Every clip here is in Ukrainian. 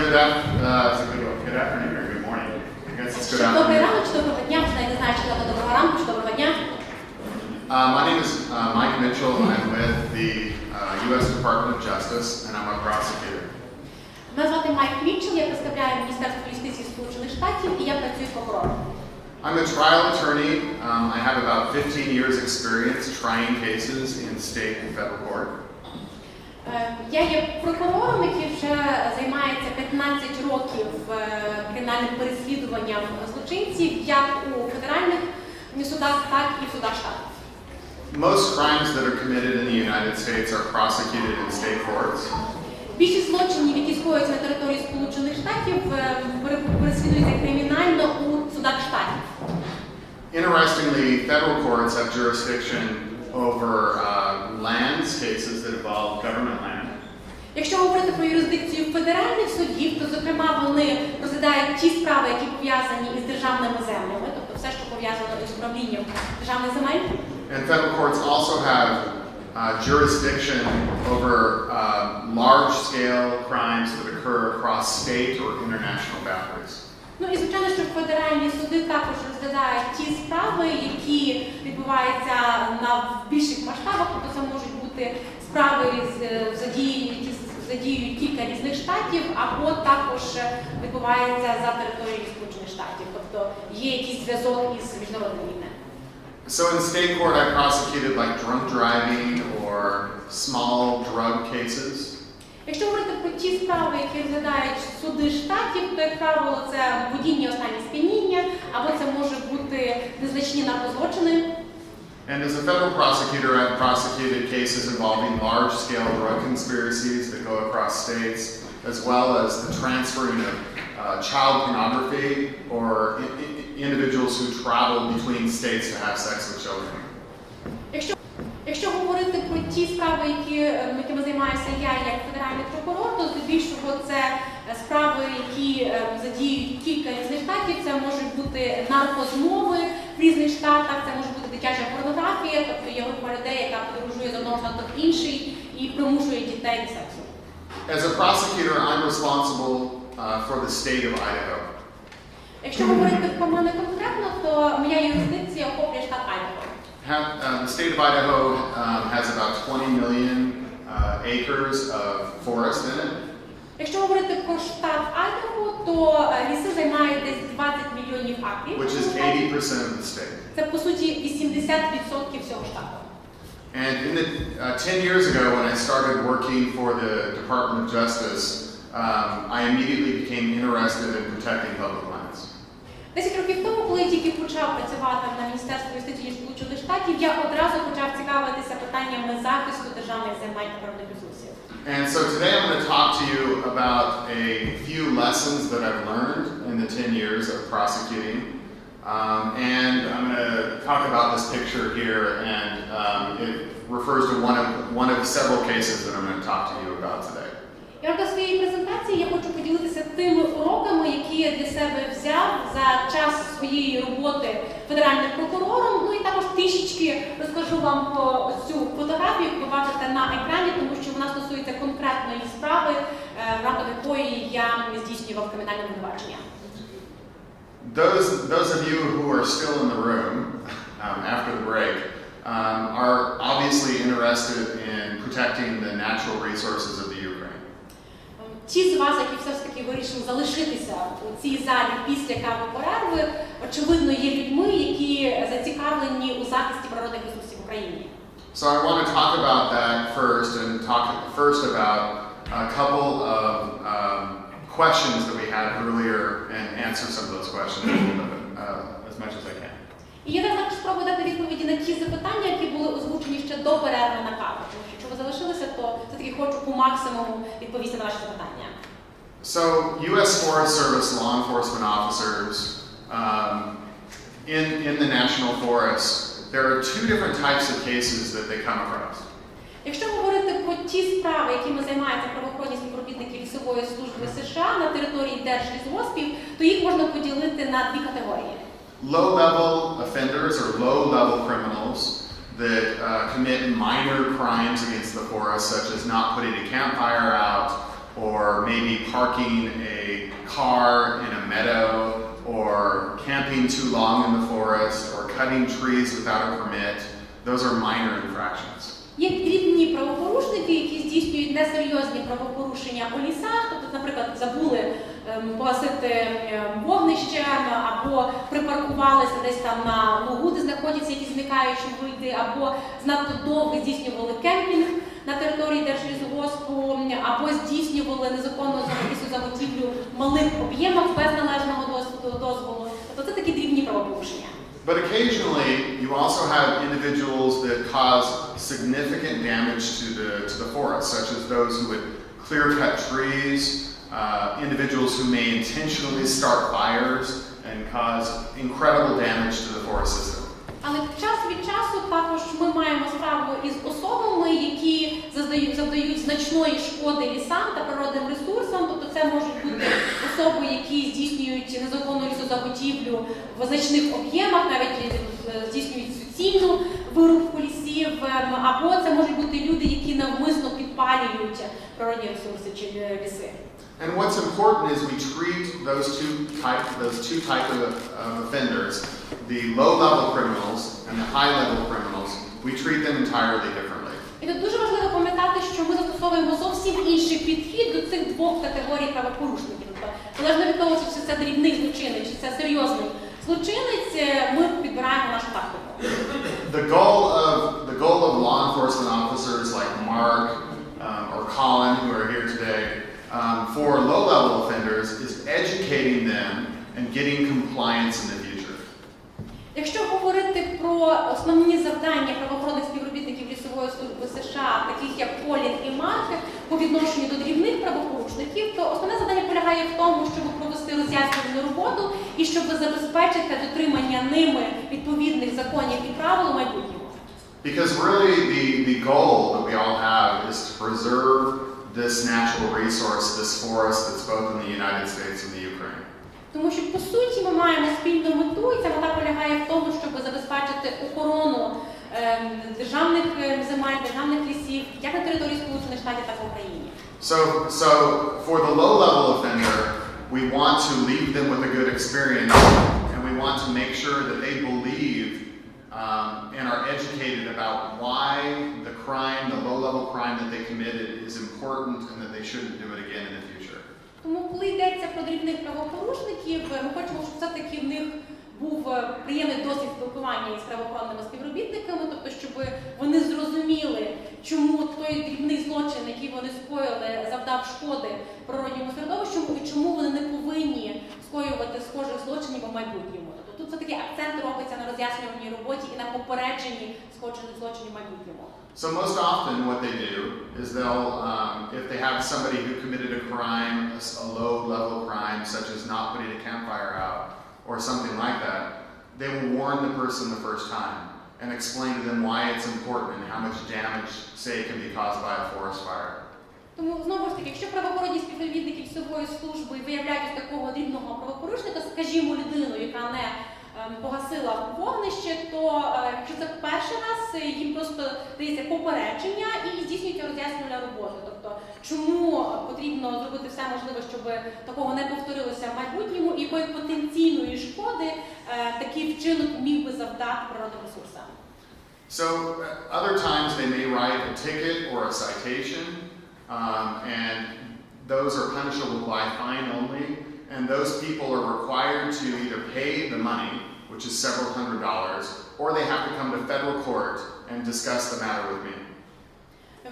good afternoon or good morning. I guess it's good Добрий afternoon. ранок, чи доброго дня, вже не знаю, чи сказати доброго ранку, чи доброго дня. My name is Mike Mitchell, and I'm with the U.S. Department of Justice, and I'm a prosecutor. Мене звати Майк Мітчелл, я представляю Міністерство юстиції Сполучених Штатів і я працюю прокурором. I'm a trial attorney. I have about 15 years experience trying cases in state and federal court. Я є прокурором, який вже займається 15 років кримінальним переслідуванням злочинців як у федеральних судах, так і в судах штатів. Most crimes that are committed in the United States are prosecuted in state courts. Більшість злочинів, які скоюються на території Сполучених Штатів, переслідуються кримінально у судах штатів. Interestingly, federal courts have jurisdiction over land cases that involve government land. Якщо говорити про юрисдикцію федеральних судів, то, зокрема, вони розглядають ті справи, які пов'язані із державними землями, тобто все, що пов'язано із управлінням державних земель. And federal courts also have jurisdiction over large-scale crimes that occur across state or international boundaries. Ну і, звичайно, що федеральні суди також розглядають ті справи, які відбуваються на більших масштабах, тобто це можуть бути справи, які задіюють кілька різних штатів, або також відбуваються за територією Сполучених Штатів, тобто є якийсь зв'язок із міжнародним війною. So in state court, I prosecuted like drunk driving or small drug cases. Якщо говорити про ті справи, які розглядають суди штатів, то, як правило, це водіння у стані сп'яніння, або це може бути незначні наркозлочини. And as a federal prosecutor, I've prosecuted cases involving large-scale drug conspiracies that go across states, as well as the transferring of child pornography or individuals who travel between states to have sex with children. Якщо говорити про ті справи, якими займаюся я як федеральний прокурор, то здебільшого це справи, які задіють кілька різних штатів. Це можуть бути наркозмови в різних штатах, це може бути дитяча порнографія, тобто є група людей, яка подорожує з одного штату в інший і примушує дітей до сексу. As a prosecutor, I'm responsible for the state of Idaho. Якщо говорити про мене конкретно, то моя юрисдикція охоплює штат Айдахо. The state of Idaho has about 20 million acres of forest in it. Якщо говорити про штат Айдахо, то ліси займають десь 20 мільйонів акрів. Which is 80% of the state. Це, по суті, 80% всього штату. And 10 years ago, when I started working for the Department of Justice, I immediately became interested in protecting public lands. 10 років тому, коли я тільки почав працювати на Міністерстві юстиції Сполучених Штатів, я одразу почав цікавитися питаннями захисту державних земель та природних ресурсів. And so today I'm going to talk to you about a few lessons that I've learned in the 10 years of prosecuting. And I'm going to talk about this picture here, and it refers to one of several cases that I'm going to talk to you about today. Я в своїй презентації я хочу поділитися тими уроками, які я для себе взяв за час своєї роботи федеральним прокурором. Ну і також трішечки розкажу вам про цю фотографію, яку ви бачите на екрані, тому що вона стосується конкретної справи, в рамках якої я здійснював кримінальне обвинувачення. Those of you who are still in the room after the break are obviously interested in protecting the natural resources of the Ukraine. Ті з вас, які все ж таки вирішили залишитися у цій залі після кави перерви, очевидно, є людьми, які зацікавлені у захисті природних ресурсів в Україні. So I want to talk about that first, and talk first about a couple of questions that we had earlier, and answer some of those questions as much as I can. І я також спробую дати відповіді на ті запитання, які були озвучені ще до перерви на каву. Тому що якщо ви залишилися, то все-таки хочу по максимуму відповісти на ваші запитання. So, U.S. Forest Service law enforcement officers in the national forests, there are two different types of cases that they come across. Якщо говорити про ті справи, якими займаються правоохоронні співробітники лісової служби США на території держлісгоспів, то їх можна поділити на дві категорії. Low-level offenders or low-level criminals that commit minor crimes against the forest, such as not putting a campfire out or maybe parking a car in a meadow, or camping too long in the forest, or cutting trees without a permit. Those are minor infractions. Є дрібні правопорушники, які здійснюють несерйозні правопорушення у лісах, тобто, наприклад, забули погасити вогнище або припаркувалися десь там на лугу, де знаходяться якісь зникаючі види, або занадто довго здійснювали кемпінг на території Держлісгоспу, або здійснювали незаконну заготівлю в малих об'ємах без належного дозволу. Тобто це такі дрібні правопорушення. But occasionally, you also have individuals that cause significant damage to the forest, such as those who would clear-cut trees, individuals who may intentionally start fires and cause incredible damage to the forest system. Але час від часу також ми маємо справу із особами, які завдають значної шкоди лісам та природним ресурсам. Тобто це можуть бути особи, які здійснюють незаконну лісозаготівлю в значних об'ємах, навіть здійснюють суцільну вирубку лісів, або це можуть бути люди, які навмисно підпалюють природні ресурси чи ліси. And what's important is we treat those two types of offenders, the low-level criminals and the high-level criminals, we treat them entirely differently. І тут дуже важливо пам'ятати, що ми застосовуємо зовсім інший підхід до цих двох категорій правопорушників. Тобто, залежно від того, чи це дрібний злочинець, чи це серйозний злочинець, ми підбираємо нашу тактику. The goal of law enforcement officers like Mark or Colin, who are here today, for low-level offenders is educating them and getting compliance in the future. Якщо говорити про основні завдання правоохоронних співробітників Лісової служби США, таких як Колін і Марк, по відношенню до дрібних правопорушників, то основне завдання полягає в тому, щоб провести роз'яснювальну роботу і щоб забезпечити дотримання ними відповідних законів і правил у майбутньому. Because really the goal that we all have is to preserve this natural resource, this forest that's both in the United States and the Ukraine. Тому що, по суті, ми маємо спільну мету, і ця мета полягає в тому, щоб забезпечити охорону державних земель, державних лісів, як на території Сполучених Штатів, так і в Україні. So for the low-level offender, we want to leave them with a good experience, and we want to make sure that they believe and are educated about why the crime, the low-level crime that they committed is important and that they shouldn't do it again in the future. Тому, коли йдеться про дрібних правопорушників, ми хочемо, щоб все-таки в них був приємний досвід спілкування із правоохоронними співробітниками, тобто, щоб вони зрозуміли, чому той дрібний злочин, який вони скоїли, завдав шкоди природньому середовищу, і чому вони не повинні скоювати схожих злочинів у майбутньому. Тобто тут все-таки акцент робиться на роз'яснювальній роботі і на попередженні схожих злочинів в майбутньому. So most often what they do is they'll, if they have somebody who committed a crime, a low-level crime, such as not putting a campfire out or something like that, they will warn the person the first time and explain to them why it's important and how much damage, say, can be caused by a forest fire. Тому, знову ж таки, якщо правоохоронні співробітники Лісової служби виявляють такого дрібного правопорушника, скажімо, людину, яка не погасила вогнище, то якщо це перший раз, їм просто дається попередження і здійснюється роз'яснювальна робота. Тобто, чому потрібно зробити все можливе, щоб такого не повторилося в майбутньому, і якої потенційної шкоди такий вчинок міг би завдати природним ресурсам. So other times they may write a ticket or a citation, and those are punishable by fine only. And those people are required to either pay the money, which is several $100s, or they have to come to federal court and discuss the matter with me.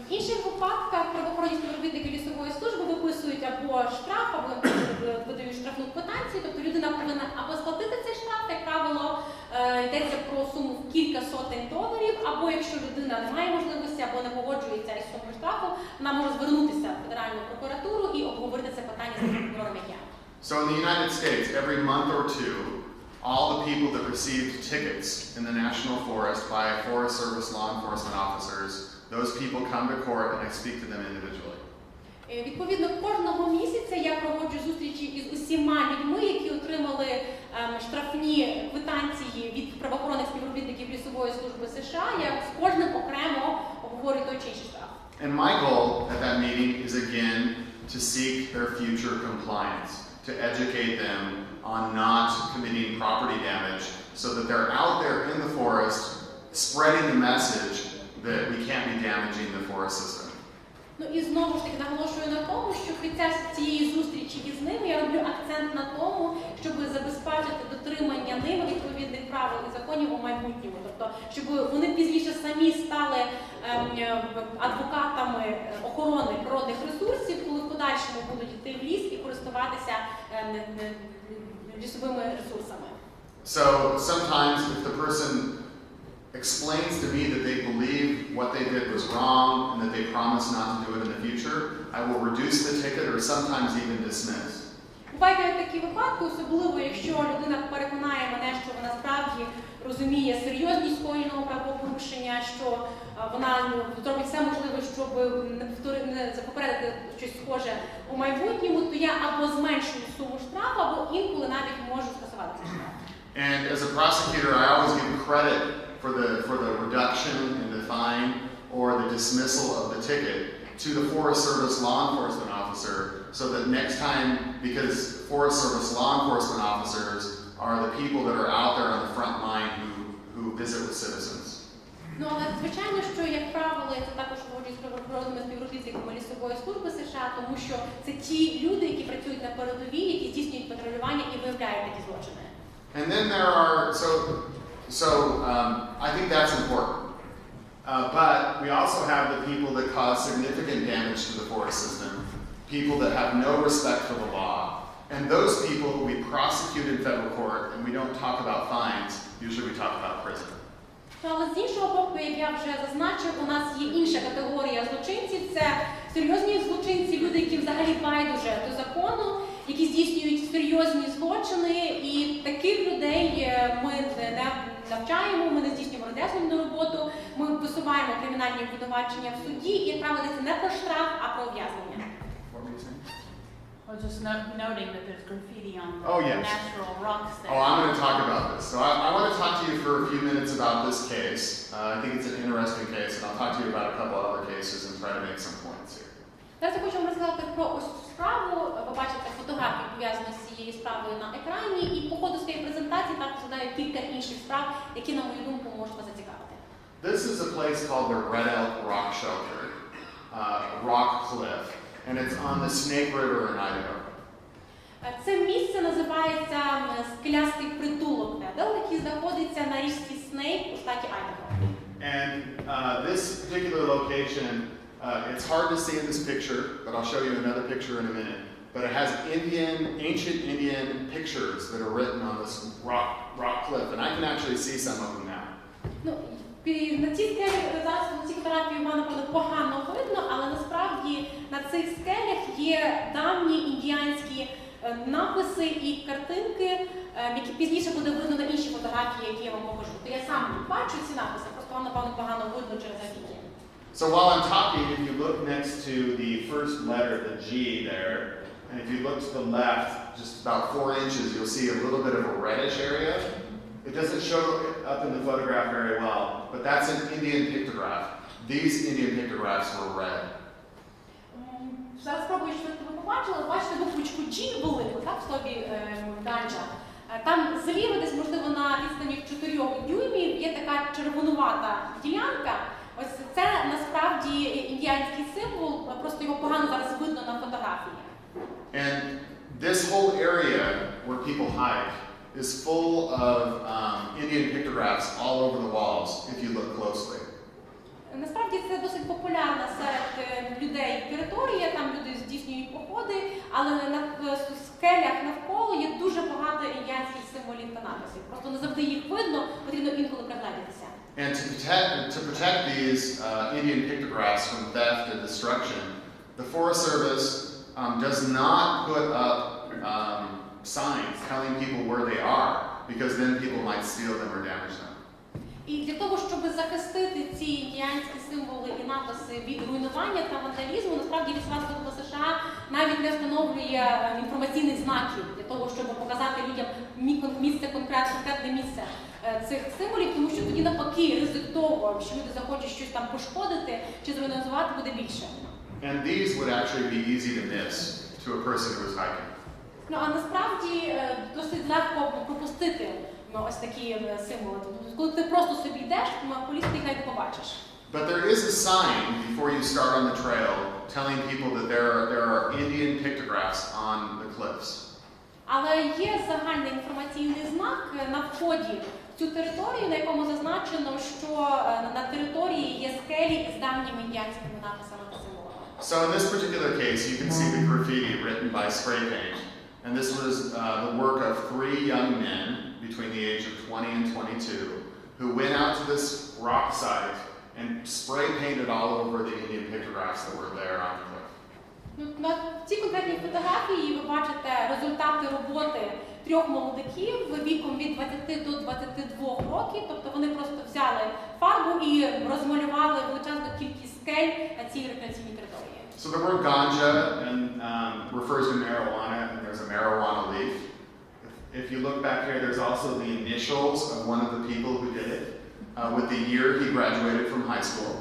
В інших випадках правоохоронні співробітники Лісової служби виписують або штраф, або видають штрафну квитанцію, тобто людина повинна або сплатити цей штраф, як правило, йдеться про суму в кілька сотень доларів, або якщо людина не має можливості, або не погоджується із сумою штрафу, вона може звернутися в Федеральну прокуратуру і обговорити це питання з прокурором, як я. So in the United States, every month or two, all the people that received tickets in the National Forest by Forest Service law enforcement officers, those people come to court and I speak to them individually. Відповідно, кожного місяця я проводжу зустрічі із усіма людьми, які отримали штрафні квитанції від правоохоронних співробітників Лісової служби США. Я з кожним окремо обговорюю той чи інший штраф. And my goal at that meeting is again to seek their future compliance, to educate them on not committing property damage so that they're out there in the forest spreading the message that we can't be damaging the forest system. Ну і знову ж таки наголошую на тому, що під час цієї зустрічі із ними я роблю акцент на тому, щоб забезпечити дотримання ними відповідних правил і законів у майбутньому. Тобто, щоб вони пізніше самі стали адвокатами охорони природних ресурсів, коли в подальшому будуть йти в ліс і користуватися лісовими ресурсами. So sometimes if the person explains to me that they believe what they did was wrong and that they promise not to do it in the future, I will reduce the ticket or sometimes even dismiss. Бувають такі випадки, особливо якщо людина переконає мене, що вона справді розуміє серйозність скоєного правопорушення, що вона зробить все можливе, щоб не попередити щось схоже у майбутньому, то я або зменшую суму штрафу, або інколи навіть можу скасувати цей штраф. And as a prosecutor, I always give credit for the reduction in the fine or the dismissal of the ticket to the Forest Service law enforcement officer, so that next time, because Forest Service law enforcement officers are the people that are out there on the front line who visit with citizens. Ну, але звичайно, що, як правило, я це також говорю з правоохоронними співробітниками лісової служби США, тому що це ті люди, які працюють на передовій, які здійснюють патрулювання і виявляють такі злочини. And then there are, I think that's important. But we also have the people that cause significant damage to the forest system, people that have no respect for the law. And those people we prosecute in federal court, and we don't talk about fines, usually we talk about prison. Але з іншого боку, як я вже зазначив, у нас є інша категорія злочинців. Це серйозні злочинці, люди, які взагалі байдуже до закону, які здійснюють серйозні злочини, і таких людей ми не навчаємо, ми не здійснюємо роз'яснювальну роботу, ми висуваємо кримінальні обвинувачення в суді, і як правило, це не про штраф, а про ув'язнення. What were you saying? I was just noting that there's graffiti on Oh, the yes. natural rocks there. Oh, I'm going to talk about this. So I want to talk to you for a few minutes about this case. I think it's an interesting case, and I'll talk to you about a couple other cases and try to make some points here. Зараз я хочу вам розказати про ось цю справу, ви бачите фотографії, пов'язані з цією справою на екрані, і по ходу своєї презентації також задаю кілька інших справ, які, на мою думку, можуть вас зацікавити. This is a place called the Red Elk Rock Shelter, Rock Cliff, and it's on the Snake River in Idaho. Це місце називається скелястий притулок Ведел, який знаходиться на річці Снейк у штаті Айдахо. And this particular location, it's hard to see in this picture, but I'll show you another picture in a minute. But it has ancient Indian pictures that are written on this rock cliff, and I can actually see some of them now. Ну, на цій скелі, зараз на цій фотографії вам, напевно, погано видно, але насправді на цих скелях є давні індіанські написи і картинки, які пізніше буде видно на іншій фотографії, які я вам покажу. То я сам бачу ці написи, просто вам, напевно, погано видно через афіки. So while I'm talking, if you look next to the first letter, the G there, and if you look to the left, just about 4 inches, you'll see a little bit of a reddish area. It doesn't show up in the photograph very well, but that's an Indian pictograph. These Indian pictographs were red. Зараз спробую, що ви побачили, бачите буквочку G велику, так, в слові ганджа. Там зліва, десь, можливо, на відстані 4 дюймів є така червонувата ділянка. Ось це насправді індіанський символ, просто його погано зараз видно на фотографії. And this whole area where people hike is full of Indian pictographs all over the walls if you look closely. Насправді це досить популярна серед людей територія, там люди здійснюють походи, але на скелях навколо є дуже багато індіанських символів та написів. Просто не завжди їх видно, потрібно інколи приглядатися. And to protect these Indian pictographs from theft and destruction, the Forest Service does not put up signs telling people where they are, because then people might steal them or damage them. І для того, щоб захистити ці індіанські символи і написи від руйнування та вандалізму, насправді Лісова служба США навіть не встановлює інформаційних знаків для того, щоб показати людям місце, конкретне місце цих символів, тому що тоді навпаки ризик того, що люди захочуть щось там пошкодити чи зруйнувати, буде більше. And these would actually be easy to miss to a person who was hiking. Ну а насправді досить легко пропустити ось такі символи. Тобто, коли ти просто собі йдеш, поліс ти їх навіть не побачиш. But there is a sign before you start on the trail telling people that there are Indian pictographs on the cliffs. Але є загальний інформаційний знак на вході в цю територію, на якому зазначено, що на території є скелі з давніми індіанськими написами та символами. So in this particular case, you can see the graffiti written by spray paint. And this was the work of 3 young men between the age of 20 and 22 who went out to this rock site and spray painted all over the Indian pictographs that were there on the cliff. На цій конкретній фотографії ви бачите результати роботи 3 молодиків віком від 20 до 22 років. Тобто вони просто взяли фарбу і розмалювали величезну кількість скель на цій рекреаційній території. So the word ganja refers to marijuana, and there's a marijuana leaf. If you look back here, there's also the initials of one of the people who did it, with the year he graduated from high school.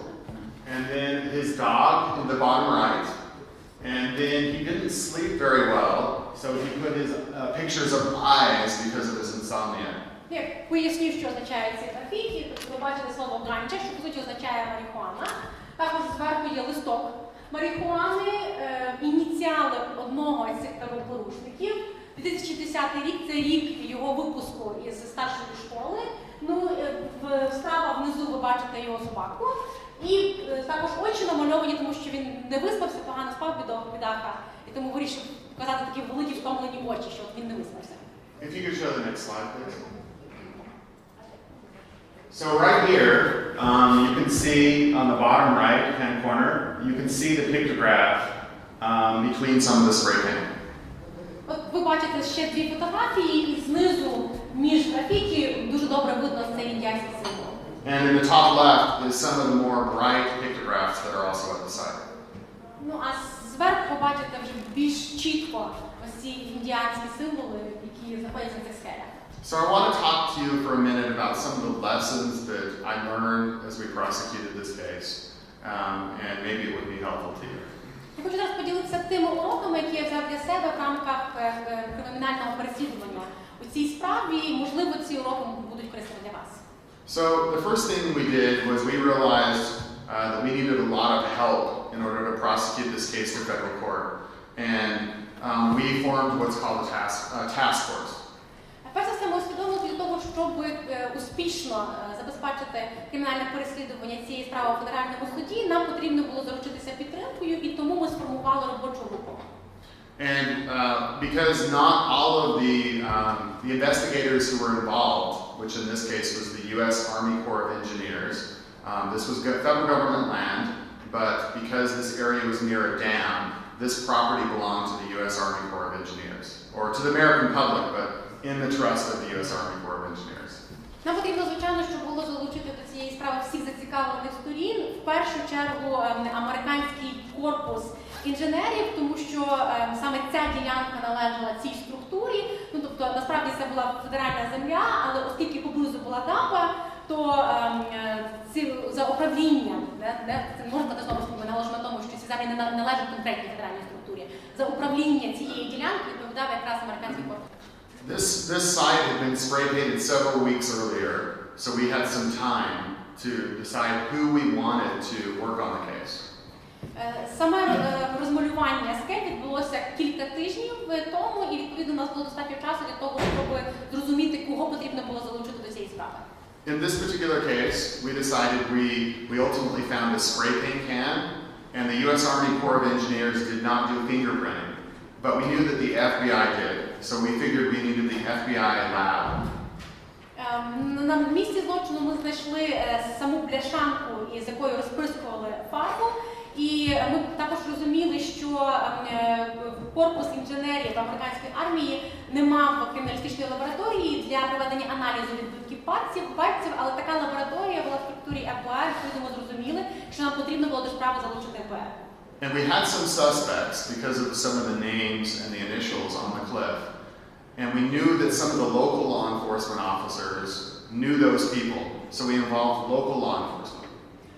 And then his dog in the bottom right. And then he didn't sleep very well, so he put his pictures of eyes because of his insomnia. Я поясню, що означає ці графіті. Тобто ви бачите слово ганча, що по суті означає марихуана. Також зверху є листок марихуани, ініціали одного з цих правопорушників. 2010 рік – це рік його випуску із старшої школи. Ну, справа внизу ви бачите його собаку. І також очі намальовані, тому що він не виспався, погано спав від аха. І тому вирішив показати такі великі втомлені очі, що він не виспався. If you could show the next slide, please. So right here, you can see on the bottom right-hand corner, you can see the pictograph between some of the spray paint. От ви бачите ще 2 фотографії, і знизу між графіті дуже добре видно цей індіанський символ. And in the top left is some of the more bright pictographs that are also at the site. Ну а зверху побачите вже більш чітко ось ці індіанські символи, які знаходяться на цих скелях. So I want to talk to you for a minute about some of the lessons that I learned as we prosecuted this case, and maybe it would be helpful to you. Я хочу зараз поділитися тими уроками, які я взяв для себе в рамках кримінального переслідування у цій справі. Можливо, ці уроки будуть корисними для вас. So the first thing we did was we realized that we needed a lot of help in order to prosecute this case to federal court, and we formed what's called a task force. Перш за все, ми усвідомили, для того, щоб успішно забезпечити кримінальне переслідування цієї справи у федеральному суді, нам потрібно було заручитися підтримкою, і тому ми сформували робочу групу. And because not all of the investigators who were involved, which in this case was the U.S. Army Corps of Engineers, this was federal government land, but because this area was near a dam, this property belonged to the U.S. Army Corps of Engineers, or to the American public, but in the trust of the U.S. Army Corps of Engineers. Нам потрібно, звичайно, щоб було залучити до цієї справи всіх зацікавлених сторін, в першу чергу американський корпус інженерів, тому що саме ця ділянка належала цій структурі. Ну, тобто, насправді це була федеральна земля, але оскільки поблизу була дамба, то за управлінням, це можна сказати знову ж таки, наголошено на тому, що ці землі не належать конкретній федеральній структурі. За управління цієї ділянки відповідав якраз американський корпус. This site had been spray painted several weeks earlier, so we had some time to decide who we wanted to work on the case. Саме розмалювання скель відбулося кілька тижнів тому, і відповідно у нас було достатньо часу для того, щоб зрозуміти, кого потрібно було залучити до цієї справи. In this particular case, we decided we ultimately found a spray paint can, and the U.S. Army Corps of Engineers did not do fingerprinting, but we knew that the FBI did, so we figured we needed the FBI lab. На місці злочину ми знайшли саму бляшанку, із якою розприскували фарбу, і ми також розуміли, що корпус інженерів американської армії не мав криміналістичної лабораторії для проведення аналізу відбитків пальців, але така лабораторія була в структурі FBI, відповідно ми зрозуміли, що нам потрібно було до справи залучити ФБР. And we had some suspects because of some of the names and the initials on the cliff. And we knew that some of the local law enforcement officers knew those people, so we involved local law enforcement.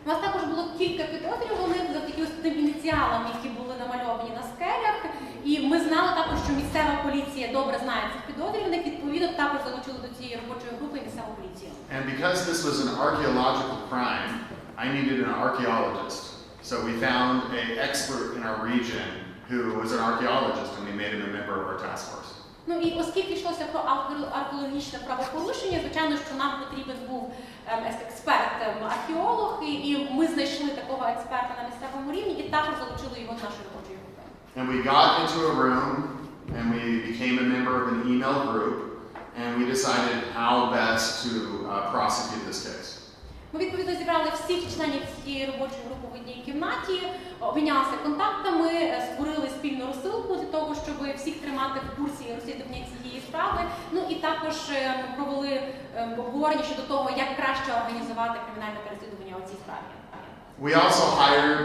У нас також було кілька підозрюваних завдяки ось тим ініціалам, які були намальовані на скелях. І ми знали також, що місцева поліція добре знає цих підозрюваних, відповідно також залучили до цієї робочої групи місцеву поліцію. And because this was an archaeological crime, I needed an archaeologist. So we found an expert in our region who was an archaeologist, and we made him a member of our task force. Ну і оскільки йшлося про археологічне правопорушення, звичайно, що нам потрібен був експерт, археолог, і ми знайшли такого експерта на місцевому рівні і також залучили його до нашої робочої групи. And we got into a room, and we became a member of an email group, and we decided how best to prosecute this case. Ми відповідно зібрали всіх членів цієї робочої групи в одній кімнаті, обмінялися контактами, створили спільну розсилку для того, щоб всіх тримати в курсі розслідування цієї справи. Ну і також провели обговорення щодо того, як краще організувати кримінальне переслідування у цій справі. We also hired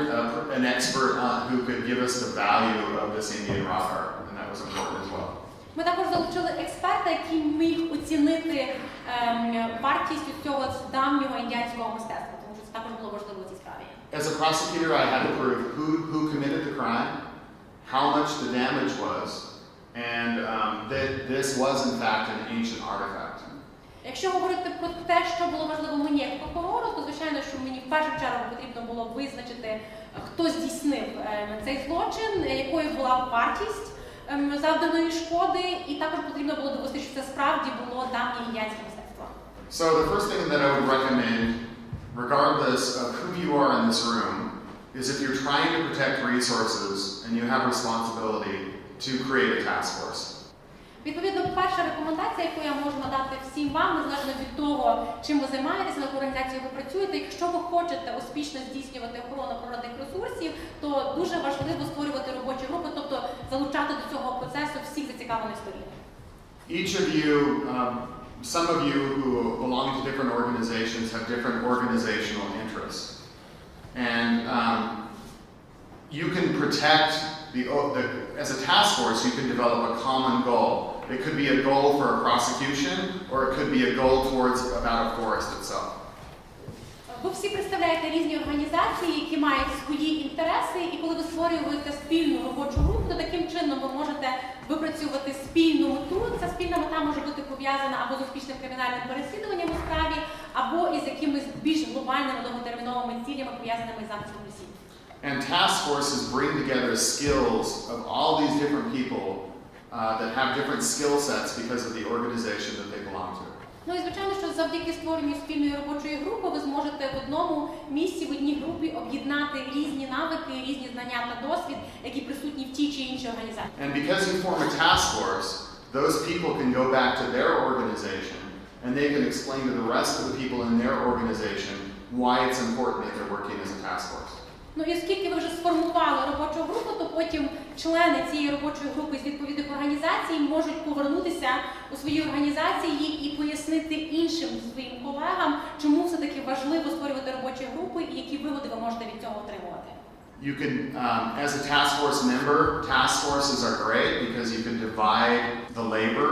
an expert who could give us the value of this Indian rock art, and that was important as well. Ми також залучили експерта, який міг оцінити вартість цього давнього індіанського мистецтва, тому що це також було важливо у цій справі. As a prosecutor, I had to prove who committed the crime, how much the damage was, and that this was in fact an ancient artifact. Якщо говорити про те, що було важливо мені як прокурору, то звичайно, що мені в першу чергу потрібно було визначити, хто здійснив цей злочин, якою була вартість завданої шкоди, і також потрібно було довести, що це справді було давнє індіанське мистецтво. So the first thing that I would recommend, regardless of who you are in this room, is if you're trying to protect resources and you have responsibility to create a task force. Відповідно, перша рекомендація, яку я можу надати всім вам, незалежно від того, чим ви займаєтеся, на яку організацію ви працюєте, якщо ви хочете успішно здійснювати охорону природних ресурсів, то дуже важливо створювати робочі групи, тобто залучати до цього процесу всіх зацікавлених сторін. Each of you, some of you who belong to different organizations have different organizational interests. And you can protect as a task force, you can develop a common goal. It could be a goal for a prosecution, or it could be a goal towards about a forest itself. Ви всі представляєте різні організації, які мають свої інтереси, і коли ви створюєте спільну робочу групу, то таким чином ви можете випрацювати спільну мету. Ця спільна мета може бути пов'язана або з успішним кримінальним переслідуванням у справі, або із якимись більш глобальними довготерміновими цілями, пов'язаними з захистом лісів. And task forces bring together skills of all these different people that have different skill sets because of the organization that they belong to. Ну і звичайно, що завдяки створенню спільної робочої групи ви зможете в одному місці, в одній групі об'єднати різні навики, різні знання та досвід, які присутні в тій чи іншій організації. And because you form a task force, those people can go back to their organization and they can explain to the rest of the people in their organization why it's important that they're working as a task force. Ну і оскільки ви вже сформували робочу групу, то потім члени цієї робочої групи з відповідних організацій можуть повернутися у свої організації і пояснити іншим своїм колегам, чому все-таки важливо створювати робочі групи і які вигоди ви можете від цього отримувати. You can, as a task force member, task forces are great because you can divide the labor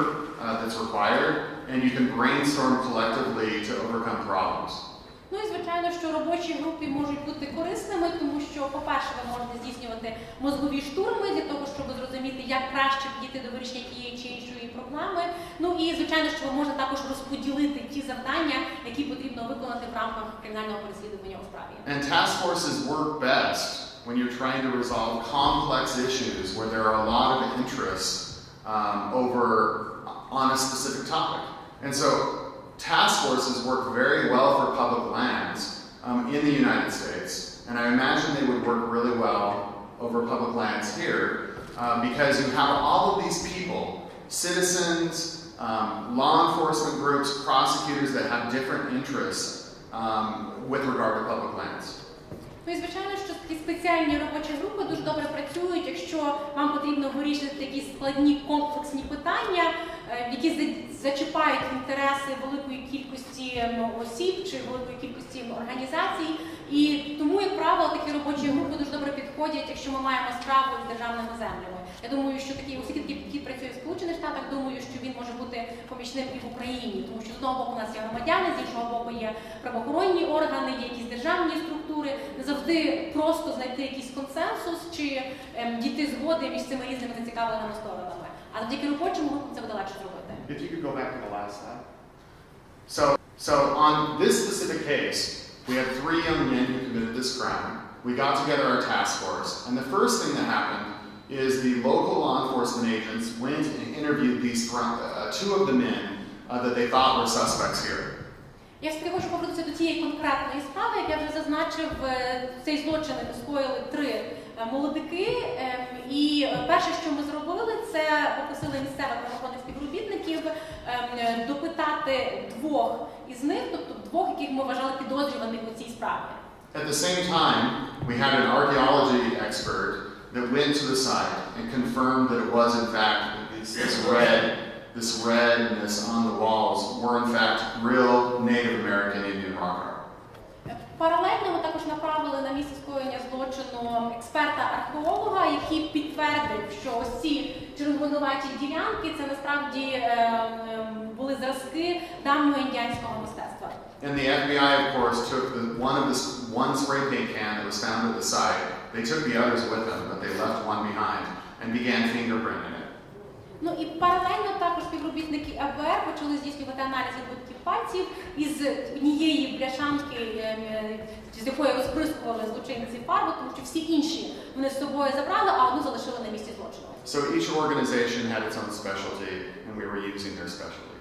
that's required and you can brainstorm collectively to overcome problems. Ну і звичайно, що робочі групи можуть бути корисними, тому що, по-перше, ви можете здійснювати мозгові штурми для того, щоб зрозуміти, як краще підійти до вирішення тієї чи іншої проблеми. Ну і, звичайно, що ви можете також розподілити ті завдання, які потрібно виконати в рамках кримінального переслідування у справі. And task forces work best when you're trying to resolve complex issues where there are a lot of interests on a specific topic. And so task forces work very well for public lands in the United States, and I imagine they would work really well over public lands here because you have all of these people, citizens, law enforcement groups, prosecutors that have different interests with regard to public lands. Ну і звичайно, що такі спеціальні робочі групи дуже добре працюють, якщо вам потрібно вирішити якісь складні комплексні питання, які зачіпають інтереси великої кількості осіб чи великої кількості організацій. І тому, як правило, такі робочі групи дуже добре підходять, якщо ми маємо справу з державними землями. Я думаю, що такий освіт, який працює в Сполучених Штатах, думаю, що він може бути помічним і в Україні, тому що з одного боку у нас є громадяни, з іншого боку є правоохоронні органи, є якісь державні структури. Не завжди просто знайти якийсь консенсус чи дійти згоди між цими різними зацікавленими сторонами. А завдяки робочим групам це буде легше зробити. If you could go back to the last slide. So on this specific case, we had 3 young men who committed this crime. We got together our task force, and the first thing that happened is the local law enforcement agents went and interviewed these 2 of the men that they thought were suspects here. Я все-таки хочу повернутися до цієї конкретної справи, як я вже зазначив, цей злочин скоїли 3 молодики. І перше, що ми зробили, це попросили місцевих правоохоронних співробітників допитати 2 із них, тобто 2, яких ми вважали підозрюваних у цій справі. At the same time, we had an archaeology expert that went to the site and confirmed that it was in fact this redness on the walls were in fact real Native American Indian rock art. Паралельно ми також направили на місце скоєння злочину експерта-археолога, який підтвердив, що ось ці червонуваті ділянки – це насправді були зразки давнього індіанського мистецтва. And the FBI, of course, took one spray paint can that was found at the site. They took the others with them, but they left one behind and began fingerprinting it. Ну і паралельно також співробітники АБР почали здійснювати аналіз відбитків пальців із однієї бляшанки, з якої розприскували злочинці фарбу, тому що всі інші вони з собою забрали, а одну залишили на місці злочину. So each organization had its own specialty, and we were using their specialty.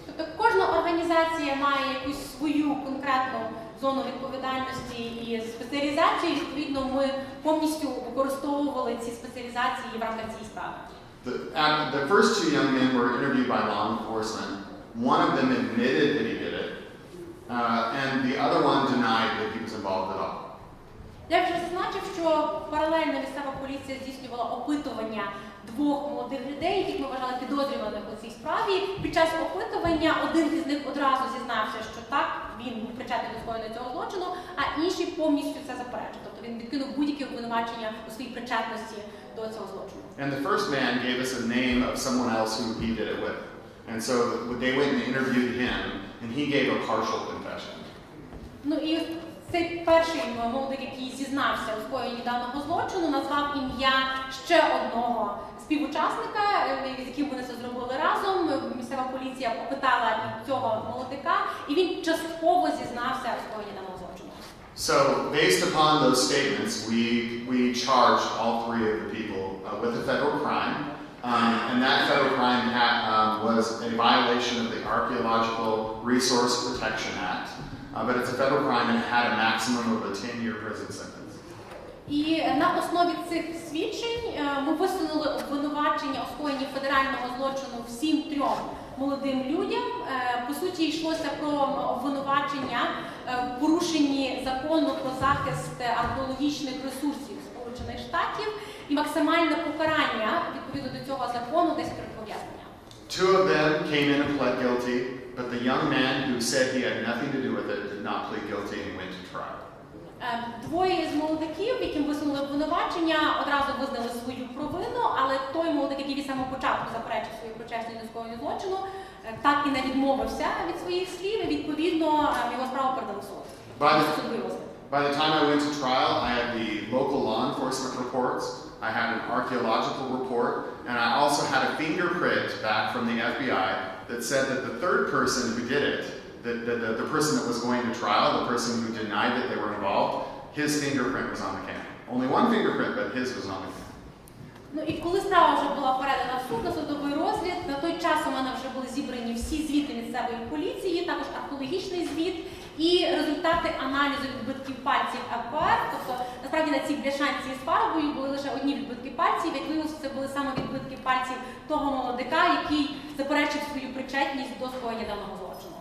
Тобто кожна організація має якусь свою конкретну зону відповідальності і спеціалізацію, і відповідно ми повністю використовували ці спеціалізації в рамках цієї справи. The first 2 young men were interviewed by law enforcement. One of them admitted that he did it, and the other one denied that he was involved at all. Я вже зазначив, що паралельно місцева поліція здійснювала опитування 2 молодих людей, яких ми вважали підозрюваних у цій справі. Під час опитування один із них одразу зізнався, що так, він був причетний до скоєння цього злочину, а інший повністю це заперечив. Тобто він відкинув будь-які обвинувачення у своїй причетності до цього злочину. And the first man gave us a name of someone else who he did it with. And so they went and interviewed him, and he gave a partial confession. Ну і цей перший молодик, який зізнався у скоєнні даного злочину, назвав ім'я ще одного співучасника, з яким вони це зробили разом. Місцева поліція опитала і цього молодика, і він частково зізнався у скоєнні даного злочину. So, based upon those statements, we charged all 3 of the people with a federal crime, and that federal crime was a violation of the Archaeological Resource Protection Act, but it's a federal crime and it had a maximum of a 10-year prison sentence. І на основі цих свідчень ми висунули обвинувачення у скоєнні федерального злочину всім 3 молодим людям. По суті, йшлося про обвинувачення в порушенні закону про захист археологічних ресурсів Сполучених Штатів і максимальне покарання відповідно до цього закону десь при пов'язнення. 2 of them came in and pled guilty, but the young man who said he had nothing to do with it did not plead guilty and went to trial. 2 з молодиків, яким висунули обвинувачення, одразу визнали свою провину, але той молодик, який від самого початку заперечив свою причетність до скоєння злочину, так і не відмовився від своїх слів, і відповідно його справу передали в суд. By the time I went to trial, I had the local law enforcement reports, I had an archaeological report, and I also had a fingerprint back from the FBI that said that the 3rd person who did it, the person that was going to trial, the person who denied that they were involved, his fingerprint was on the can. Only 1 fingerprint, but his was on the can. Ну і коли справа вже була передана в суд на судовий розгляд, на той час у мене вже були зібрані всі звіти місцевої поліції, також археологічний звіт і результати аналізу відбитків пальців АПР. Тобто, насправді на цій бляшанці з фарбою були лише одні відбитки пальців, як виявилося, це були саме відбитки пальців того молодика, який заперечив свою причетність до скоєння даного злочину.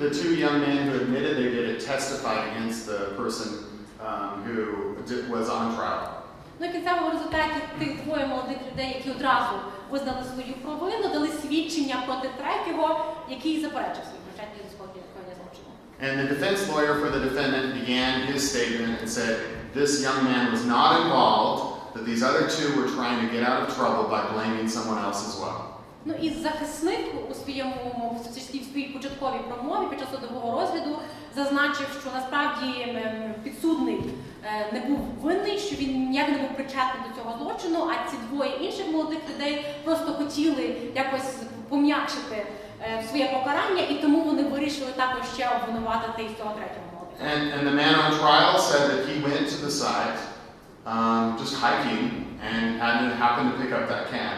The two young men who admitted they did it testified against the person who was on trial. Ну і в кінцевому результаті тих двоє молодих людей, які одразу визнали свою провину, дали свідчення проти третього, який заперечив свій причетність до скоєння злочину. And the defense lawyer for the defendant began his statement and said this young man was not involved, that these other two were trying to get out of trouble by blaming someone else as well. Ну і захисник у своїй початковій промові під час судового розгляду зазначив, що насправді підсудний не був винний, що він ніяк не був причетний до цього злочину, а ці двоє інших молодих людей просто хотіли якось пом'якшити своє покарання, і тому вони вирішили також ще обвинуватити і цього третього молодого. And the man on trial said that he went to the site, just hiking, and happened to pick up that can.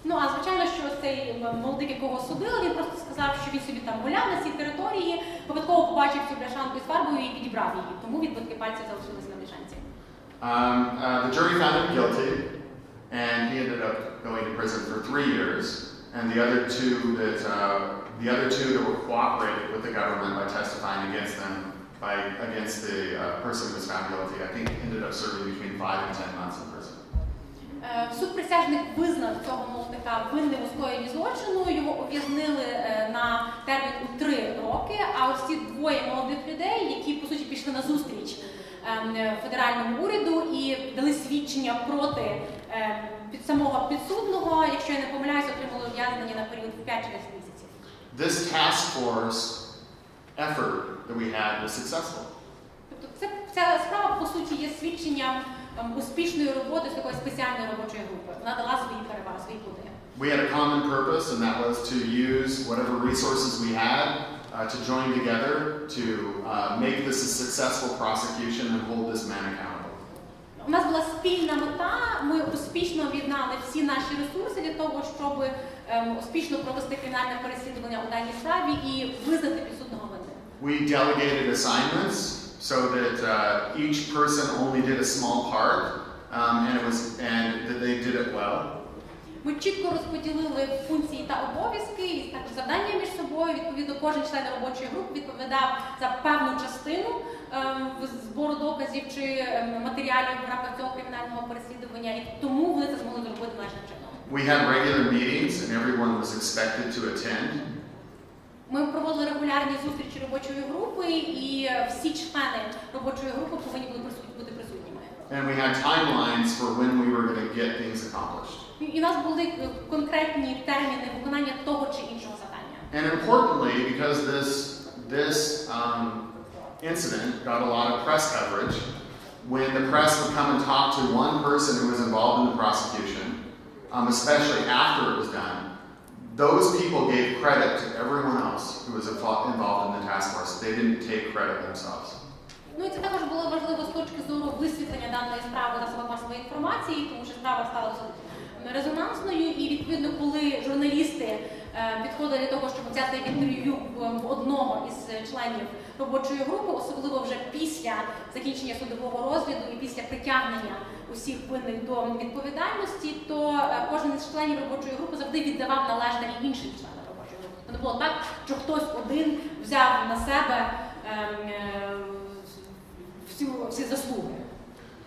Ну, а звичайно, що цей молодик, якого судили, він просто сказав, що він собі там гуляв на цій території, випадково побачив цю бляшанку із фарбою і підібрав її, тому відбитки пальців залишилися на бляшанці. The jury found him guilty, and he ended up going to prison for 3 years. And the other two that were cooperating with the government by testifying against them, against the person who was found guilty, I think ended up serving between 5 and 10 months in prison. Суд присяжних визнав цього молодика винним у скоєнні злочину, його ув'язнили на термін у 3 роки, а ось ці двоє молодих людей, які, по суті, пішли на зустріч федеральному уряду і дали свідчення проти самого підсудного, якщо я не помиляюся, отримали ув'язнення на період 5 чи 10 місяців. This task force effort that we had was successful. Тобто ця справа, по суті, є свідченням успішної роботи з такої спеціальної робочої групи. Вона дала свої переваги, свої плоди. We had a common purpose, and that was to use whatever resources we had to join together to make this a successful prosecution and hold this man accountable. У нас була спільна мета, ми успішно об'єднали всі наші ресурси для того, щоб успішно провести кримінальне переслідування у даній справі і визнати підсудного винним. We delegated assignments so that each person only did a small part, and that they did it well. Ми чітко розподілили функції та обов'язки і також завдання між собою. Відповідно, кожен член робочої групи відповідав за певну частину збору доказів чи матеріалів в рамках цього кримінального переслідування, і тому вони це змогли зробити належним чином. We had regular meetings, and everyone was expected to attend. Ми проводили регулярні зустрічі робочої групи, і всі члени робочої групи повинні були бути присутніми. And we had timelines for when we were going to get things accomplished. І у нас були конкретні терміни виконання того чи іншого завдання. And importantly, because this incident got a lot of press coverage, when the press would come and talk to one person who was involved in the prosecution, especially after it was done, those people gave credit to everyone else who was involved in the task force. They didn't take credit themselves. Ну і це також було важливо з точки зору висвітлення даної справи засобах масової інформації, тому що справа стала резонансною, і відповідно, коли журналісти підходили до того, щоб взяти інтерв'ю в одного із членів робочої групи, особливо вже після закінчення судового розгляду і після притягнення усіх винних до відповідальності, то кожен із членів робочої групи завжди віддавав належне і іншим членам робочої групи. Це не було так, що хтось один взяв на себе всі заслуги.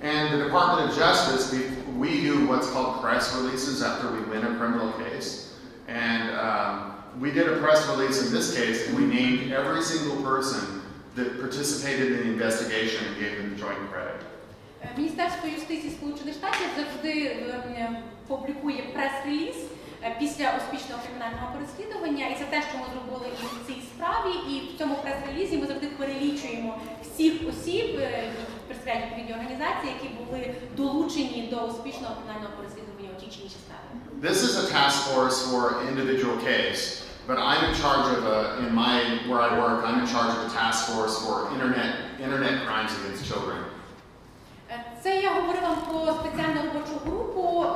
And the Department of Justice, we do what's called press releases after we win a criminal case. And we did a press release in this case, and we named every single person that participated in the investigation and gave them joint credit. Міністерство юстиції Сполучених Штатів завжди публікує прес-реліз після успішного кримінального переслідування, і це те, що ми зробили і в цій справі, і в цьому прес-релізі ми завжди перелічуємо всіх осіб, представляють відповідні організації, які були долучені до успішного кримінального переслідування у тій чи іншій справі. This is a task force for an individual case, but I'm in charge of where I work, I'm in charge of a task force for internet crimes against children. Це я говорила вам про спеціальну робочу групу,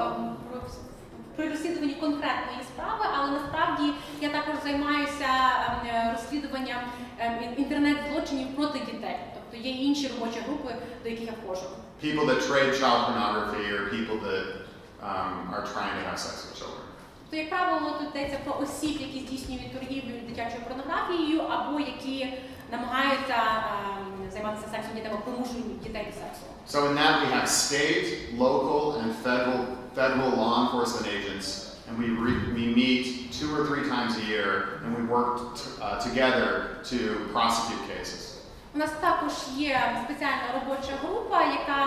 при розслідуванні конкретної справи, але насправді я також займаюся розслідуванням інтернет-злочинів проти дітей. Тобто є інші робочі групи, до яких я входжу. People that trade child pornography or people that are trying to have sex with children. То, як правило, тут йдеться про осіб, які здійснюють торгівлю дитячою порнографією, або які намагаються займатися займатися сексом дітей, або примушують дітей до сексу. So in that we have state, local, and federal law enforcement agents, and we meet 2 or 3 times a year, and we work together to prosecute cases. У нас також є спеціальна робоча група, яка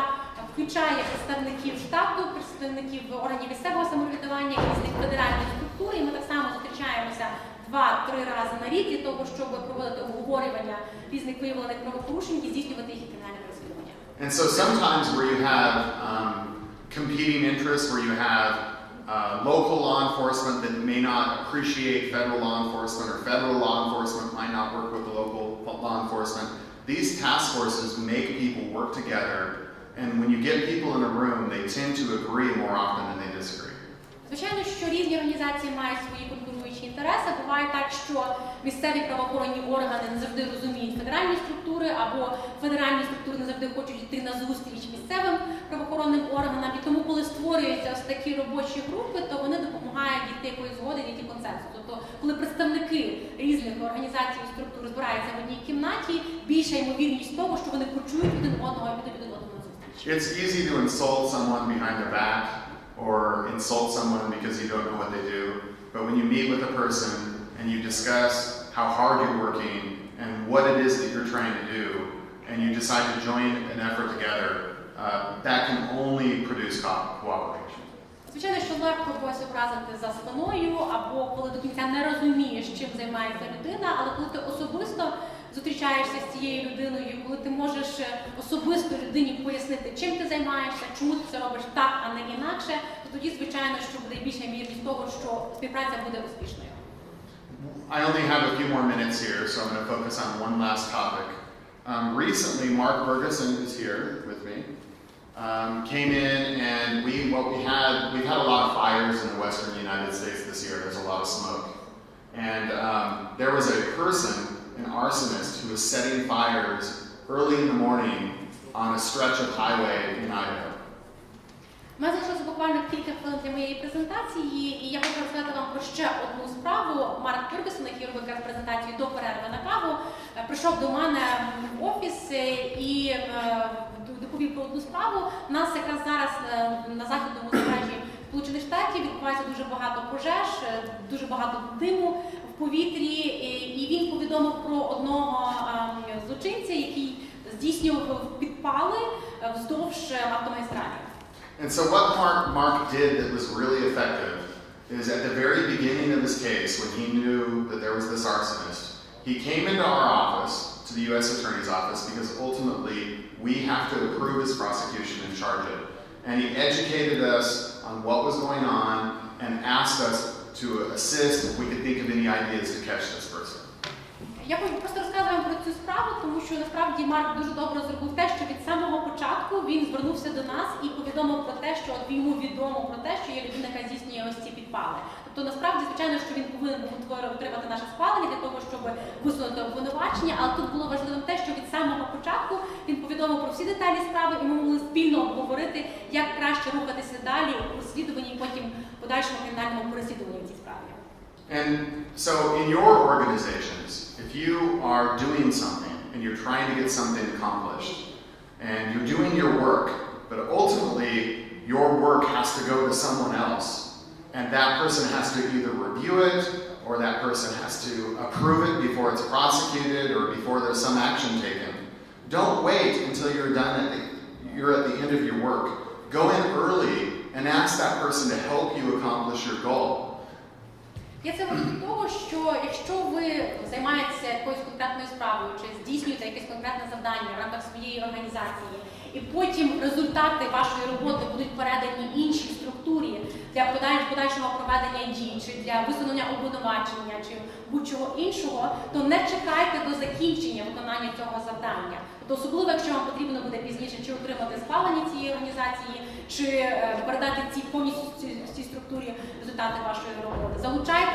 включає представників штату, представників органів місцевого самоврядування, різних федеральних структур, і ми так само зустрічаємося 2-3 рази на рік для того, щоб проводити обговорювання різних виявлених правопорушень і здійснювати їх кримінальне розслідування. And so sometimes where you have competing interests, where you have local law enforcement that may not appreciate federal law enforcement, or federal law enforcement might not work with the local law enforcement, these task forces make people work together, and when you get people in a room, they tend to agree more often than they disagree. Звичайно, що різні організації мають свої конкуруючі інтереси. Буває так, що місцеві правоохоронні органи не завжди розуміють федеральні структури, або федеральні структури не завжди хочуть йти на зустріч місцевим правоохоронним органам. І тому, коли створюються ось такі робочі групи, то вони допомагають дійти якоїсь згоди, дійти консенсусу. Тобто, коли представники різних організацій і структур збираються в одній кімнаті, більша ймовірність того, що вони почують один одного і підуть один одного на зустріч. It's easy to insult someone behind their back, or insult someone because you don't know what they do. But when you meet with a person and you discuss how hard you're working and what it is that you're trying to do, and you decide to join an effort together, that can only produce cooperation. Звичайно, що легко когось образити за спиною, або коли до кінця не розумієш, чим займається людина, але коли ти особисто зустрічаєшся з цією людиною, коли ти можеш особисто людині пояснити, чим ти займаєшся, чому ти це робиш так, а не інакше, то тоді, звичайно, що буде більша ймовірність того, що співпраця буде успішною. I only have a few more minutes here, so I'm going to focus on one last topic. Recently, Mark Ferguson is here with me. Came in, and we've had a lot of fires in the western United States this year. There's a lot of smoke, and there was a person, an arsonist, who was setting fires early in the morning on a stretch of highway in Idaho. У мене залишилося буквально кілька хвилин для моєї презентації, і я хочу розказати вам про ще одну справу. Марк Фергюсон, який робив якраз презентацію до перерви на каву, прийшов до мене в офіс і доповів про одну справу. У нас якраз зараз на західному узбережжі Сполучених Штатів відбувається дуже багато пожеж, дуже багато диму в повітрі, і він повідомив про одного злочинця, який здійснював підпали вздовж автомагістралі. And so what Mark did that was really effective is at the very beginning of his case, when he knew that there was this arsonist, he came into our office, to the U.S. Attorney's Office, because ultimately we have to approve his prosecution and charge it. And he educated us on what was going on and asked us to assist if we could think of any ideas to catch this person. Я просто розказую вам про цю справу, тому що насправді Марк дуже добре зробив те, що від самого початку він звернувся до нас і повідомив про те, що йому відомо про те, що є людина, яка здійснює ось ці підпали. Тобто насправді, звичайно, що він повинен був отримати наше схвалення для того, щоб висунути обвинувачення, але тут було важливим те, що від самого початку він повідомив про всі деталі справи, і ми могли спільно обговорити, як краще рухатися далі у розслідуванні і потім подальшому кримінальному переслідуванні в цій справі. And so in your organizations, if you are doing something and you're trying to get something accomplished and you're doing your work, but ultimately your work has to go to someone else, and that person has to either review it or that person has to approve it before it's prosecuted or before there's some action taken. Don't wait until you're at the end of your work. Go in early and ask that person to help you accomplish your goal. Я це говорю до того, що якщо ви займаєтеся якоюсь конкретною справою чи здійснюєте якесь конкретне завдання в рамках своєї організації, і потім результати вашої роботи будуть передані іншій структурі для подальшого проведення дій, чи для висунення обвинувачення, чи будь-чого іншого, то не чекайте до закінчення виконання цього завдання. Тобто особливо, якщо вам потрібно буде пізніше чи отримати схвалення цієї організації, чи передати повністю цій структурі результати вашої роботи. Залучайте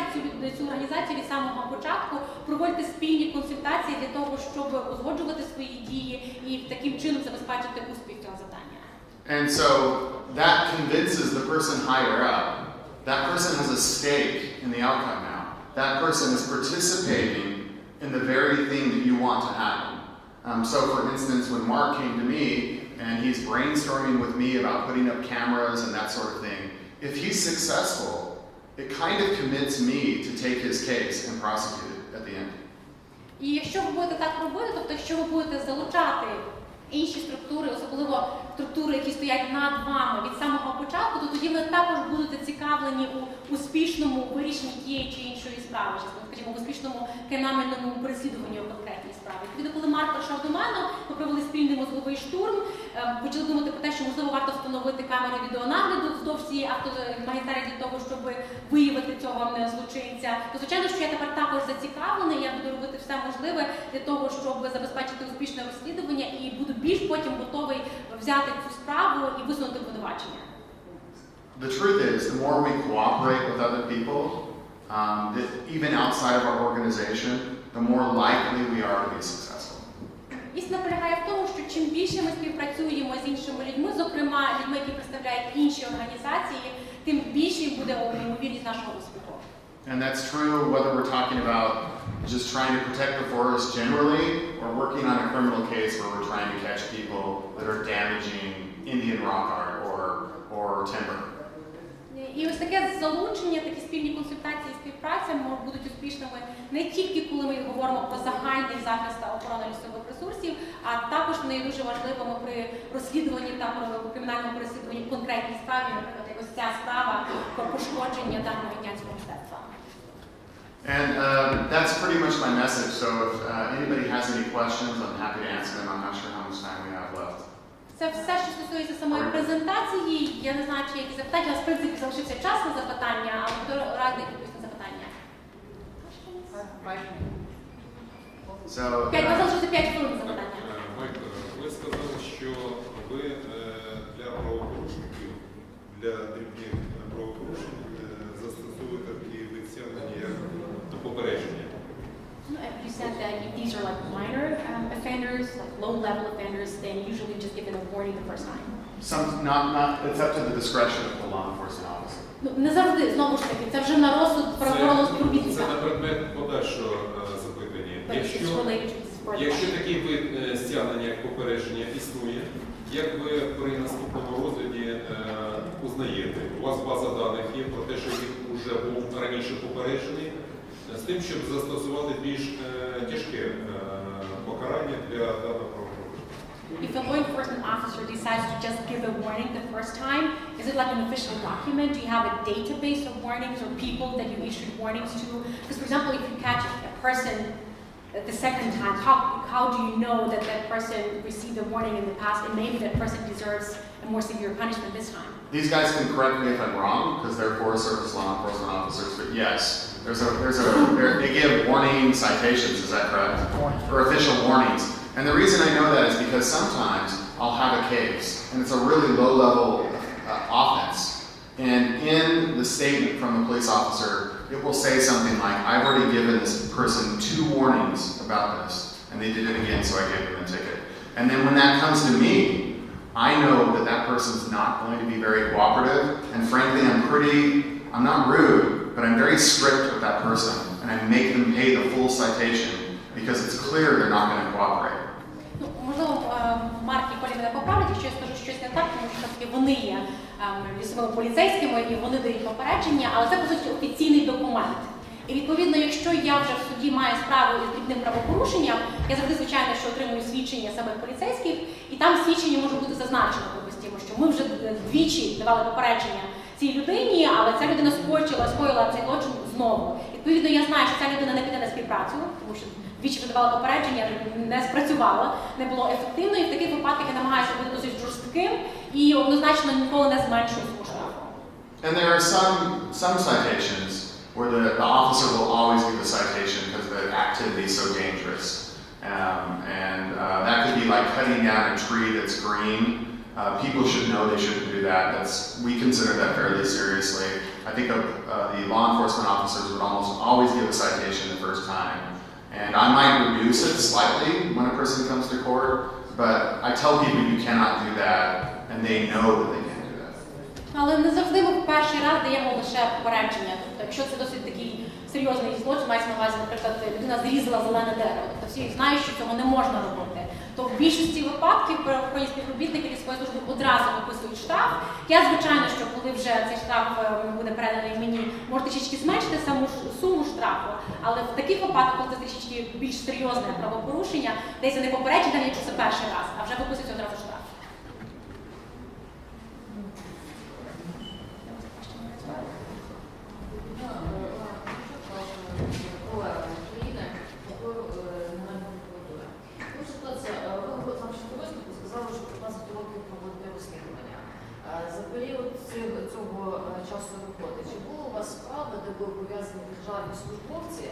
цю організацію від самого початку, проводьте спільні консультації для того, щоб узгоджувати свої дії і таким чином забезпечити успіх цього завдання. And so that convinces the person higher up. That person has a stake in the outcome now. That person is participating in the very thing that you want to happen. So for instance, when Mark came to me and he's brainstorming with me about putting up cameras and that sort of thing, if he's successful, it kind of commits me to take his case and prosecute it at the end. І якщо ви будете так робити, тобто якщо ви будете залучати інші структури, особливо структури, які стоять над вами від самого початку, то тоді ви також будете зацікавлені у успішному вирішенні тієї чи іншої справи, чи, скажімо, в успішному кримінальному переслідуванні у конкретній справі. Відповідно, коли Марк прийшов до мене, ми провели спільний мозговий штурм, почали думати про те, що можливо варто встановити камери відеонагляду вздовж цієї автомагістралі для того, щоб виявити цього злочинця. То звичайно, що я тепер також зацікавлений, я буду робити все можливе для того, щоб забезпечити успішне розслідування і буду більш потім готовий взяти цю справу і висунути обвинувачення. The truth is, the more we cooperate with other people, even outside of our organization, the more likely we are to be successful. Істина полягає в тому, що чим більше ми співпрацюємо з іншими людьми, зокрема людьми, які представляють інші організації, тим більшою буде ймовірність нашого успіху. And that's true whether we're talking about just trying to protect the forest generally or working on a criminal case where we're trying to catch people that are damaging Indian rock art or timber. І ось таке залучення, такі спільні консультації і співпраця будуть успішними не тільки коли ми говоримо про загальний захист та охорону лісових ресурсів, а також вони є дуже важливими при розслідуванні та кримінальному переслідуванні в конкретній справі, наприклад, як ось ця справа про пошкодження даного індіанського мистецтва. And that's pretty much my message. So if anybody has any questions, I'm happy to answer them. I'm not sure how much time we have left. Це все, що стосується самої презентації. Я не знаю, чи які запитання. У нас, в принципі, залишився час на запитання, але хто радий відповісти на запитання? У нас залишилося 5 хвилин на запитання. Майк, ви сказали, що ви для правопорушників, для дрібних правопорушень застосовуєте такі вид стягнення як до попередження. You said that if these are like minor offenders, like low-level offenders, then usually just given a warning the first time. It's up to the discretion of the law enforcement officer. Не завжди, знову ж таки, це вже на розсуд правоохоронного Це співробітника. на предмет подальшого запитання. But it's related to this further Якщо question. такий вид стягнення, як попередження, існує, як ви при наступному розгляді узнаєте? У вас база даних є про те, що він вже був раніше попереджений, з тим, щоб застосувати більш тяжке покарання для даного правопорушення. If a law enforcement officer decides to just give a warning the first time, is it like an official document? Do you have a database of warnings or people that you issued warnings to? Because, for example, if you catch a person the second time, how do you know that that person received a warning in the past and maybe that person deserves a more severe punishment this time? These guys can correct me if I'm wrong because they're Forest Service law enforcement officers, but yes, they give warning citations, is that correct? Or official warnings. And the reason I know that is because sometimes I'll have a case and it's a really low-level offense. And in the statement from the police officer, it will say something like, I've already given this person 2 warnings about this, and they did it again, so I gave them a ticket. And then when that comes to me, I know that that person's not going to be very cooperative, and frankly, I'm not rude, but I'm very strict with that person, and I make them pay the full citation because it's clear they're not going to cooperate. Можливо, Марк і Колі мене поправлять, якщо я скажу щось не так, тому що все-таки вони є лісовими поліцейськими і вони дають попередження, але це, по суті, офіційний документ. І, відповідно, якщо я вже в суді маю справу із дрібним правопорушенням, я завжди, звичайно, що отримую свідчення самих поліцейських, і там свідчення може бути зазначено, припустимо, що ми вже двічі давали попередження цій людині, але ця людина скоїла цей злочин знову. Відповідно, я знаю, що ця людина не піде на співпрацю, тому що двічі вже давала попередження, не спрацювало, не було ефективно, і в таких випадках я намагаюся бути досить жорстким і однозначно ніколи не зменшую свого штрафу. And there are some citations where the officer will always give a citation because the activity is so dangerous. That could be like cutting down a tree that's green. People should know they shouldn't do that. We consider that fairly seriously. I think the law enforcement officers would almost always give a citation the first time. And I might reduce it slightly when a person comes to court, but I tell people you cannot do that, and they know that they can't do that. Але не завжди ми в перший раз даємо лише попередження. Тобто, якщо це досить такий серйозний злочин, мається на увазі, наприклад, людина зрізала зелене дерево. Тобто всі знають, що цього не можна робити. То в більшості випадків правоохоронні співробітники лісової служби одразу виписують штраф. Я, звичайно, що коли вже цей штраф буде переданий мені, може трішечки зменшити саму суму штрафу, але в таких випадках, коли це трішечки більш серйозне правопорушення, десь не попередження, якщо це перший раз, а вже виписується одразу штраф. За період цього часу роботи, чи було у вас справи, де були пов'язані державні службовці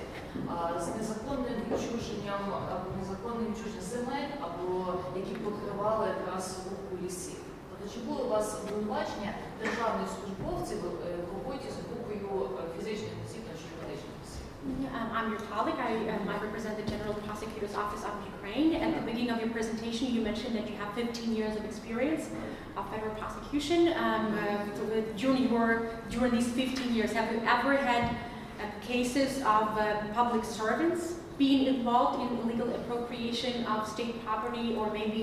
з незаконним відчуженням або незаконним відчуженням земель, або які покривали якраз руху лісів? Тобто, чи було у вас обвинувачення державних службовців в роботі з групою фізичних осіб та юридичних осіб? I'm your colleague. I represent the General Prosecutor's Office of Ukraine. At the beginning of your presentation, you mentioned that you have 15 years of experience of federal prosecution. During these 15 years, have you ever had cases of public servants being involved in illegal appropriation of state property, or maybe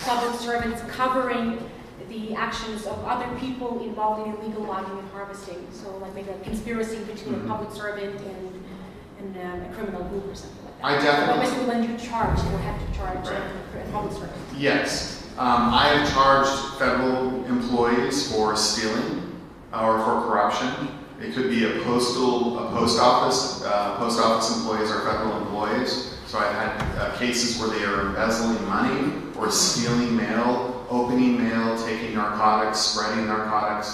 public servants covering the actions of other people involved in illegal logging and harvesting? So like maybe a conspiracy between a public servant and a criminal group or something like that. I definitely- Basically when you charge, you have to charge a public servant. Yes. I have charged federal employees for stealing or for corruption. It could be a post office employees or federal employees. So I've had cases where they are embezzling money or stealing mail, opening mail, taking narcotics, spreading narcotics.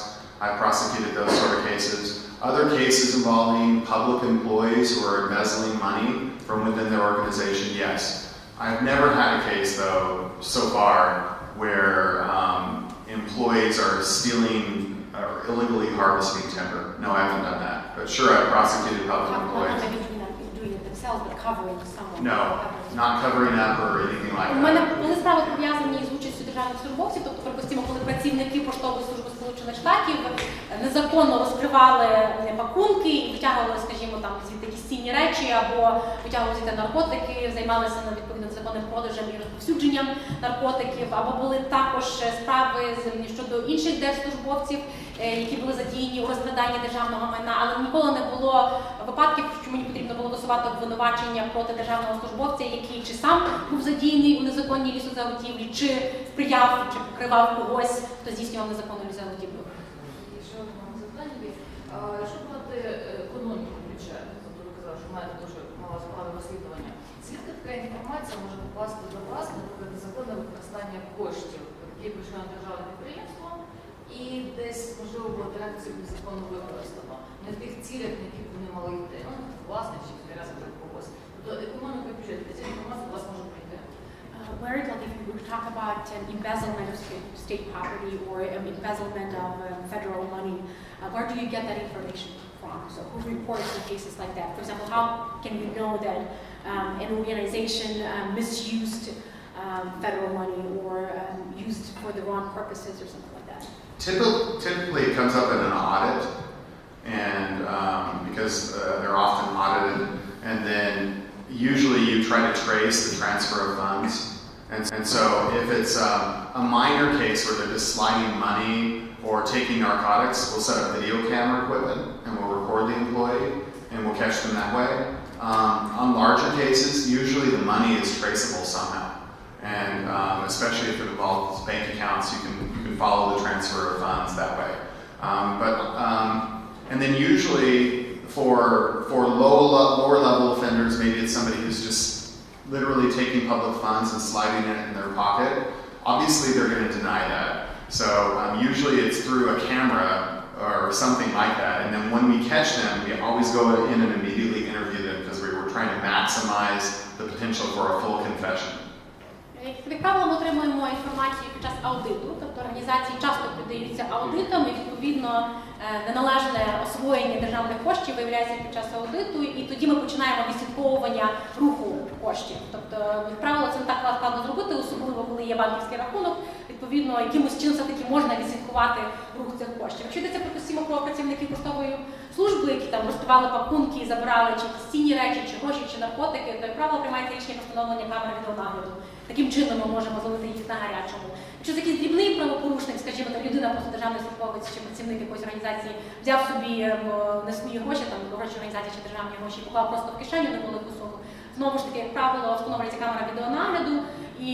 I've prosecuted those sort of cases. Other cases involving public employees who are embezzling money from within their organization, yes. I've never had a case, though, so far, where employees are stealing or illegally harvesting timber. No, I haven't done that. But sure, I've prosecuted public Not employees. maybe doing it themselves, but covering someone. No, not covering up or anything like У мене that. були справи пов'язані з участю державних службовців, тобто, припустимо, коли працівники поштової служби Сполучених Штатів незаконно розкривали пакунки і витягували, скажімо, там звідти якісь цінні речі, або витягували звідти наркотики, займалися відповідно незаконним продажем і розповсюдженням наркотиків, або були також справи щодо інших держслужбовців, які були задіяні у розкраданні державного майна, але ніколи не було випадків, що мені потрібно було висувати обвинувачення проти державного службовця, який чи сам був задіяний у незаконній лісозаготівлі, чи сприяв, чи покривав когось, хто здійснював незаконну лісозаготівлю. І ще одне запитання є. Якщо брати економіку бюджету, тобто ви казали, що маєте дуже мало справи розслідування, звідки така інформація може попасти до вас, наприклад, незаконне використання коштів, які прийшли на державне підприємство, і десь, можливо, було дирекцію незаконно використано, не в тих цілях, на які вони мали йти, ну, власне, чи інтереси до когось. Тобто економіка бюджету, де ця інформація до вас може прийти? Where, like, if we talk about embezzlement of state property or embezzlement of federal money, where do you get that information from? So who reports in cases like that? For example, how can we know that an organization misused federal money or used for the wrong purposes or something like that? Typically, it comes up in an audit, and because they're often audited, and then usually you try to trace the transfer of funds. And so if it's a minor case where they're just sliding money or taking narcotics, we'll set up video camera equipment and we'll record the employee and we'll catch them that way. On larger cases, usually the money is traceable somehow. And especially if it involves bank accounts, you can follow the transfer of funds that way. And then usually for lower level offenders, maybe it's somebody who's just literally taking public funds and sliding it in their pocket. Obviously, they're going to deny that. So usually it's through a camera or something like that. And then when we catch them, we always go in and immediately interview them because we were trying to maximize the potential for a full confession. Як правило, ми отримуємо інформацію під час аудиту, тобто організації часто піддаються аудитам і, відповідно, неналежне освоєння державних коштів виявляється під час аудиту, і тоді ми починаємо відслідковування руху коштів. коштів. Тобто, як правило, це не так складно зробити, особливо коли є банківський рахунок. Відповідно, якимось чином все-таки можна відслідкувати рух цих коштів. Якщо йдеться про працівників поштової служби, які там розбивали пакунки і забирали чи цінні речі, чи гроші, чи наркотики, то, як правило, приймається рішення про встановлення камери відеонагляду. Таким чином ми можемо зловити їх на гарячому. Якщо це якийсь дрібний правопорушник, скажімо, там людина, просто державний службовець чи працівник якоїсь організації, взяв собі не свої гроші, там гроші організації чи державні гроші, поклав просто в кишеню невелику суму. Знову ж таки, як правило, встановлюється камера відеонагляду, і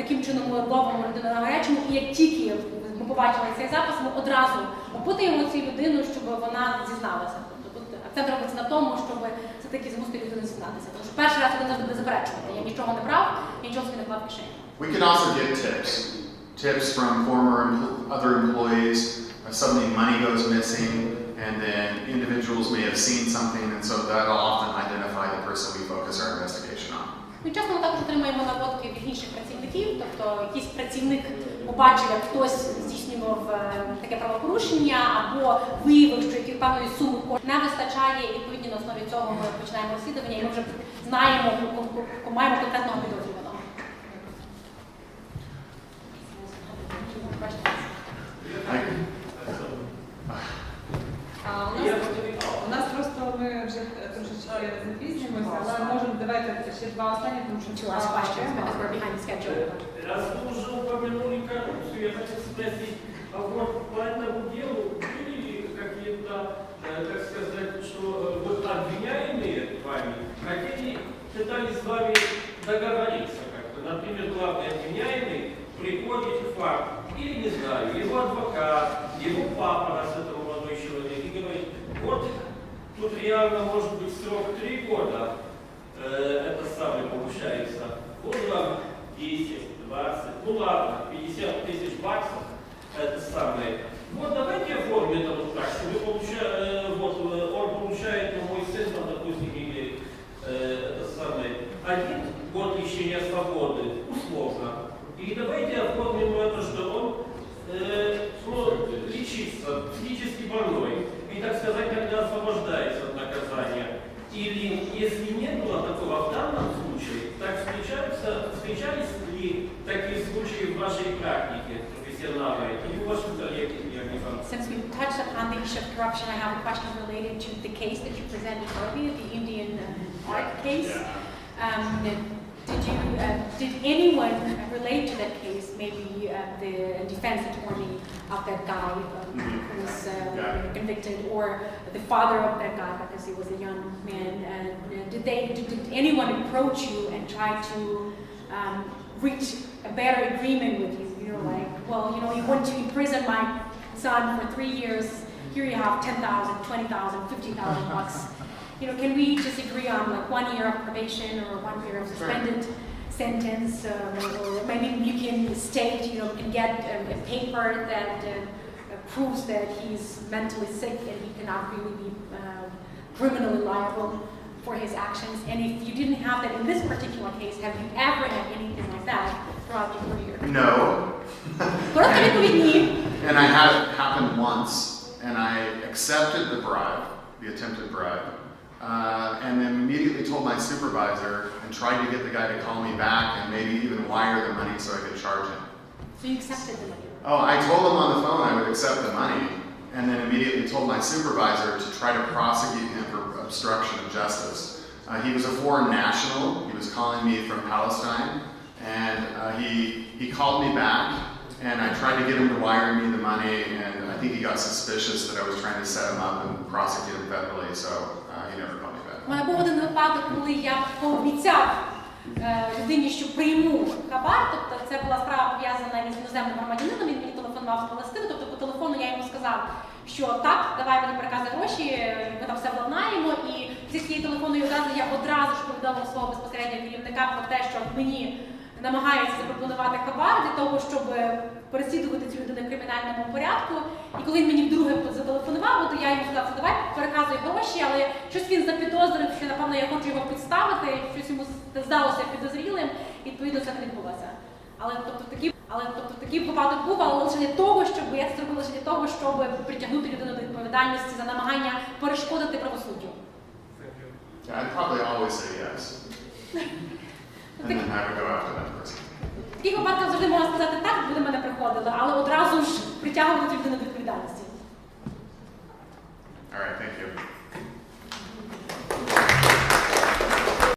таким чином ми ловимо людину на гарячому, і як тільки ми побачили цей запис, ми одразу опитуємо цю людину, щоб вона зізналася. Тобто тут акцент робиться на тому, щоб все-таки змусити людину зізнатися. Тому що перший раз людина буде заперечувати, я нічого не брав, я нічого собі не клав в кишені. We can also get tips. Tips from former other employees. Suddenly money goes missing, and then individuals may have seen something, and so that'll often identify the person we focus our investigation on. Ми часто також отримуємо наводки від інших працівників, тобто якийсь працівник побачив, як хтось здійснював таке правопорушення, або виявив, що яких певної суми коштів не вистачає, і відповідно на основі цього ми починаємо розслідування, і ми вже знаємо, маємо конкретного підозрюваного. У нас просто ми вже трошечки запізнюємося, але можемо давайте ще два останні, тому що To ask questions because we're behind schedule. Раз вы уже упомянули коррупцию, я хотел спросить, а вот по этому делу были ли какие-то, так сказать, что вот обвиняемые вами пытались с вами договориться как-то? Например, главный обвиняемый приходит в факт, или, не знаю, его адвокат, его папа, раз это молодой человек, и говорит, вот тут реально может быть срок 3 года, это самое получается, вот вам 10, 20, ну ладно, 50 тысяч баксов, это самое. Вот давайте оформим это вот так, что вы вот, он получает, ну, мой сын, там, допустим, или это самое, 1 год лишения свободы, условно. И давайте оформим это, что он лечится, психически больной, и, так сказать, когда освобождается от наказания. Или, если не было такого в данном случае, так встречались ли такие случаи в вашей практике профессиональной или в вашем коллеге? Since we touched upon the issue of corruption, I have a question related to the case that you presented earlier, the Indian art case. Did anyone relate to that case? Maybe the defense attorney of that guy who was convicted, or the father of that guy because he was a young man. Did anyone approach you and try to reach a better agreement with you? You know, like, well, you know, you want to imprison my son for 3 years. Here you have 10,000, 20,000, 50,000 bucks. You know, can we just agree on like 1 year of probation or 1 year of suspended sentence, or maybe you can state, you know, can get a paper that proves that he's mentally sick and he cannot really be criminally liable for his actions. And if you didn't have that in this particular case, have you ever had anything like that throughout your career? No. Коротка відповідь ні. And I had it happen once, and I accepted the bribe, the attempted bribe, and then immediately told my supervisor and tried to get the guy to call me back and maybe even wire the money so I could charge him. So you accepted the money? Oh, I told him on the phone I would accept the money, and then immediately told my supervisor to try to prosecute him for obstruction of justice. He was a foreign national. He was calling me from Palestine, and he called me back, and I tried to get him to wire me the money, and I think he got suspicious that I was trying to set him up and prosecute him federally, so he never called me back. У мене був один випадок, коли я пообіцяв людині, що прийму хабар, тобто це була справа пов'язана із іноземним громадянином, він мені телефонував з Палестини, тобто по телефону я йому сказав, що так, давай мені переказуй гроші, ми там все владнаємо, і зі цієї телефонної одразу я одразу ж повідомив свого безпосереднього керівника про те, що мені намагаються запропонувати хабар для того, щоб переслідувати цю людину в кримінальному порядку. І коли він мені вдруге зателефонував, то я йому сказав, давай переказуй гроші, але щось він запідозрив, що, напевно, я хочу його підставити, щось йому здалося підозрілим, і відповідно це не відбулося. Але такий випадок був, але лише для того, щоб я це зробила лише для того, щоб притягнути людину до відповідальності за намагання перешкодити правосуддю. Yeah, I'd probably always say yes. and then have it go after that person. В таких випадках завжди можна сказати так, ви до мене приходили, але одразу ж притягувати людину до відповідальності.